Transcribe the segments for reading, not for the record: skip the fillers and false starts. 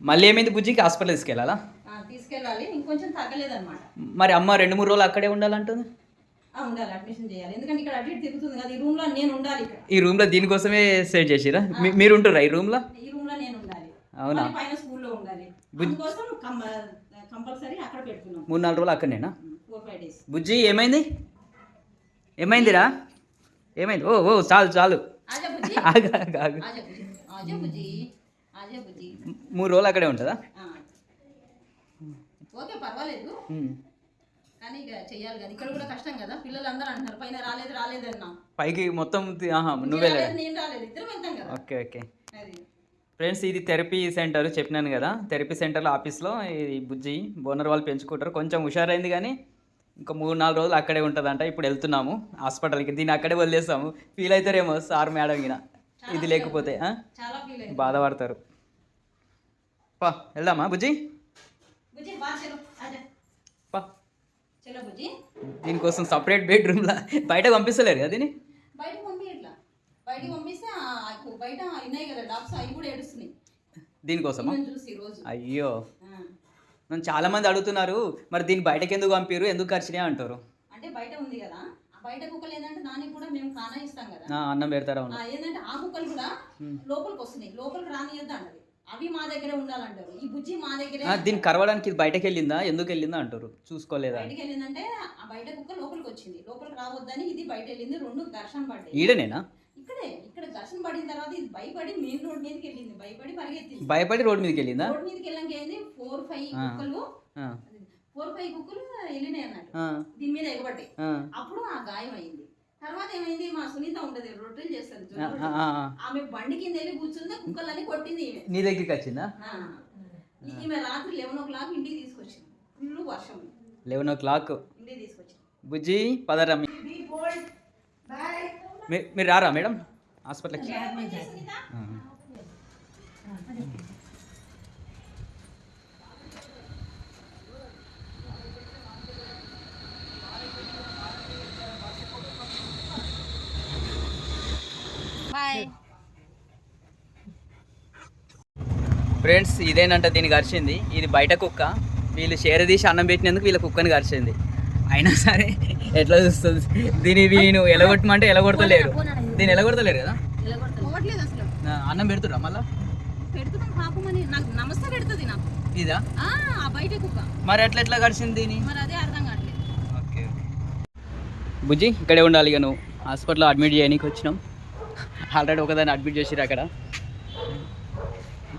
మళ్ళీ ఏమైంది బుజ్జికి హాస్పిటల్ తీసుకెళ్ళాలా? తీసుకెళ్ళాలి, ఇంకొంచెం తగ్గలేదన్నమాట. మరి అమ్మ 2-3 రోజులు అక్కడే ఉండాలంటుంది. ఉండాలి, అడ్మిషన్ చేయాలి. ఎందుకంటే ఇక్కడ అటు ఇటు తిరుగుతుంది కదా, ఈ రూమ్లో నేను ఉండాలి. ఇక్కడ ఈ రూమ్లో దీనికోసమే సెట్ చేసిరా? మీరు ఉంటుర్రా ఈ రూమ్లో? ఈ రూమ్లో నేను ఉండాలి. అవునా? పైన స్కూల్లో ఉండాలి. అందుకోసం కంపల్సరీ అక్కడ పెడుతున్నాం. 3-4 రోజులు అక్కడనేనా? 4-5 days. బుజ్జి ఏమైంది? ఏమైందిరా? ఏమైంది? ఓ ఓ చాలు చాలు. ఆజా బుజ్జి, ఆగు ఆగు ఆగు. ఆజా బుజ్జి, ఆజా బుజ్జి, ఆజా బుజ్జి. 3 రోజులు అక్కడే ఉంటుందా? ఓకే, పర్వాలేదు. కానీ ఇక చెయ్యాలి కదా, ఇక్కడ కూడా కష్టం కదా. పిల్లలు అందరూ అంటున్నారు పైన రాలేదు రాలేదు అన్నా. పైకి మొత్తం నువ్వే లేదు, నేను రాలేదు, ఇద్దరం వెళ్తాం కదా. Okay okay. ఫ్రెండ్స్, ఇది థెరపీ సెంటర్ చెప్పినాను కదా. థెరపీ సెంటర్లో ఆఫీస్లో ఈ బుజ్జి బోనర్ వాళ్ళు పెంచుకుంటారు. కొంచెం హుషారైంది కానీ ఇంకా 3-4 రోజులు అక్కడే ఉంటుందంట. ఇప్పుడు వెళ్తున్నాము హాస్పిటల్కి. దీన్ని అక్కడే వదిలేస్తాము. ఫీల్ అవుతారేమో సార్ మేడం గిన ఇది లేకపోతే బాధపడతారు. పా వెళ్దామా బుజ్జి? పా. దీనికోసం సపరేట్ బెడ్రూమ్లా బయట పంపిస్తలేరు కదా దీన్ని? బయటకు పంపిస్తే బయట ఉన్నాయి కదా డాగ్స్, అవి కూడా ఏడుస్తున్నాయి దీనికోసమా? చూసి రోజు. అయ్యో, నన్ను చాలా మంది అడుగుతున్నారు మరి దీన్ని బయటకు ఎందుకు పంపారు, ఎందుకు ఖర్చునే అంటారు. అంటే బయట ఉంది కదా, బయట కుక్కలు ఏంటంటే దానికి కూడా మేము కానా ఇస్తాం కదా, అన్నం పెడతారా? ఏంటంటే ఆ కుక్కలు కూడా లోపలికి వస్తున్నాయి, లోపలికి రానియద్దు అంటది. అవి మా దగ్గరే ఉండాలంటారు. ఈ బుజ్జి మా దగ్గరే. దీన్ని కరవడానికి ఇది బయటకు వెళ్ళిందా, ఎందుకు వెళ్ళిందా అంటారు. చూసుకోలేదా? బయటకు వెళ్ళిందంటే ఆ బయట కుక్క లోపలికి వచ్చింది, లోపలికి రావద్దని ఇది బయట వెళ్ళింది. 2 ఘర్షణ పడ్డాయి. ఈడనేనా? ఇక్కడ ఘర్షణ పడిన తర్వాత ఇది భయపడి మెయిన్ రోడ్ మీదకి వెళ్ళింది. భయపడి పరిగెత్తింది. భయపడి రోడ్ మీదకి వెళ్ళిందా? రోడ్ మీదకి వెళ్ళాక ఏంది 4-5 కుక్కలు వెళ్ళినాయి అన్నట్టు. దీని మీద ఎగబడ్డాయి. అప్పుడు ఆ గాయం అయింది. తర్వాత ఏమైంది, మా సునీత ఉంటది రొట్టెలు చేస్తుంది, ఆమె బండి కింద వెళ్ళి కూర్చుంది, కుక్కలని కొట్టింది. నీ దగ్గరికి వచ్చిందా? ఈమె రాత్రి 11 o'clock ఇంటికి తీసుకొచ్చింది. ఫుల్ వర్షం. 11 o'clock ఇంటికి తీసుకొచ్చింది. బుజ్జి పదరా. మీరు రారా మేడం హాస్పిటల్కి? ఫ్రెండ్స్, ఇదేనంట దీన్ని కరిచింది. ఇది బయట కుక్క. వీళ్ళు షేరదీసి అన్నం పెట్టినందుకు వీళ్ళ కుక్కని కరిచింది. అయినా సరే ఎట్లా చూస్తుంది దీని. వీను ఎలగొట్టమంటే ఎలగొడతలేరు. దీన్ని ఎలగొడతలేరు కదా. అన్నం పెడుతురా మళ్ళా? నమస్తే పెడుతుంది నాకు ఇదా బయట కుక్క. మరి ఎట్లా కరిచింది దీని? మరి అదే అర్థం కావట్లేదు. ఓకే బుజ్జి, ఇక్కడే ఉండాలి. ఇక నువ్వు హాస్పిటల్లో అడ్మిట్ చేయడానికి వచ్చినాం. ఆల్రెడీ ఒకదాన్ని అడ్మిట్ చేసిరు అక్కడ.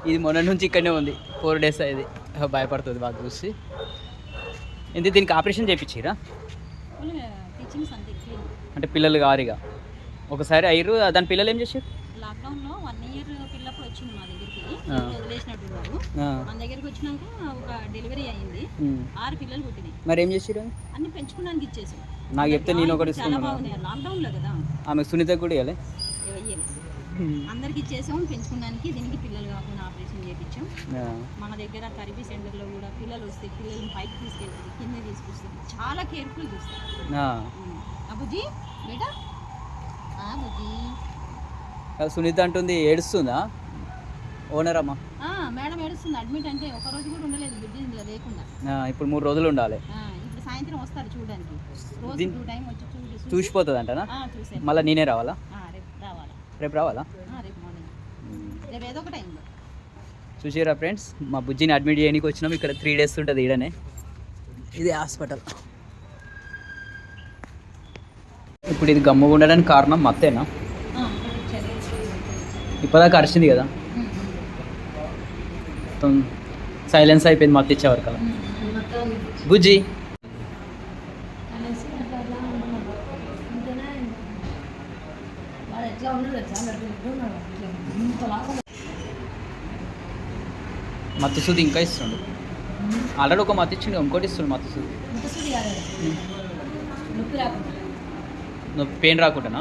ఇది మొన్న నుంచి ఇక్కడనే ఉంది. 4 days అయింది. భయపడుతుంది బాగా చూసి. ఎందుకు దీనికి ఆపరేషన్ చేయించిరా? అంటే పిల్లలు గారిగా ఒకసారి అయ్యారు. దాని పిల్లలు ఏం చేశారు? లాక్డౌన్లో 1 year పిల్లప్పుడు వచ్చింది మా దగ్గరికి. వదిలేసినట్టు మన దగ్గరికి వచ్చినాక ఒక డెలివరీ అయింది. 6 పిల్లలు పుట్టినాయి. మరి ఏం చేసారు? అన్ని పెంచుకోవడానికి ఇచ్చేసాం. నాకు చెప్తే నేను ఒకటి చాలా బాగున్నాయి. లాక్డౌన్లో కదా. ఆమె సునీత కూడా ఇవ్వాలి. అందరికి ఇచ్చేసాం పెంచుకోవడానికి. దీనికి పిల్లలు కాకుండా ఆపరేషన్ చేయించాం. మన దగ్గర థెరపీ సెంటర్లో కూడా పిల్లలు వస్తే పిల్లల్ని పైకి తీసుకెళ్తుంది, కింద తీసుకొస్తుంది. చాలా కేర్ఫుల్ చూస్తాం. బుజ్జి బేటా బుజ్జి. సునీత అంటుంది ఏడుస్తుందా ఓనర్ అమ్మా? మేడం ఏడుస్తుంది. అడ్మిట్ అంటే ఒక రోజు కూడా ఉండలేదు బుజ్జి ఇందులో లేకుండా. ఇప్పుడు 3 రోజులు ఉండాలి. ఇప్పుడు సాయంత్రం వస్తారు చూడడానికి. రోజు 2 time వచ్చి చూసిపోతుంది అంటనా? మళ్ళీ నేనే రావాలా? రేపు రావాలా? రేపు మార్నింగ్, రేపు ఏదో ఒక టైంలో. చూసారా ఫ్రెండ్స్, మా బుజ్జిని అడ్మిట్ చేయడానికి వచ్చినాం. ఇక్కడ 3 days ఉంటుంది ఈడనే. ఇది హాస్పిటల్. ఇప్పుడు ఇది గమ్ముగా ఉండడానికి కారణం మత్తేనా? ఇప్పటిదాకా అరిచింది కదా, మొత్తం సైలెన్స్ అయిపోయింది మత్తు ఇచ్చేవారు కదా. బుజ్జి మత్తు సూది ఇంకా ఇస్తుండు. ఆల్రెడీ ఒక మత్తు ఇచ్చిండు, ఇంకోటి ఇస్తుండు మత్తు సూది. నొప్పి పెయిన్ రాకుండానా?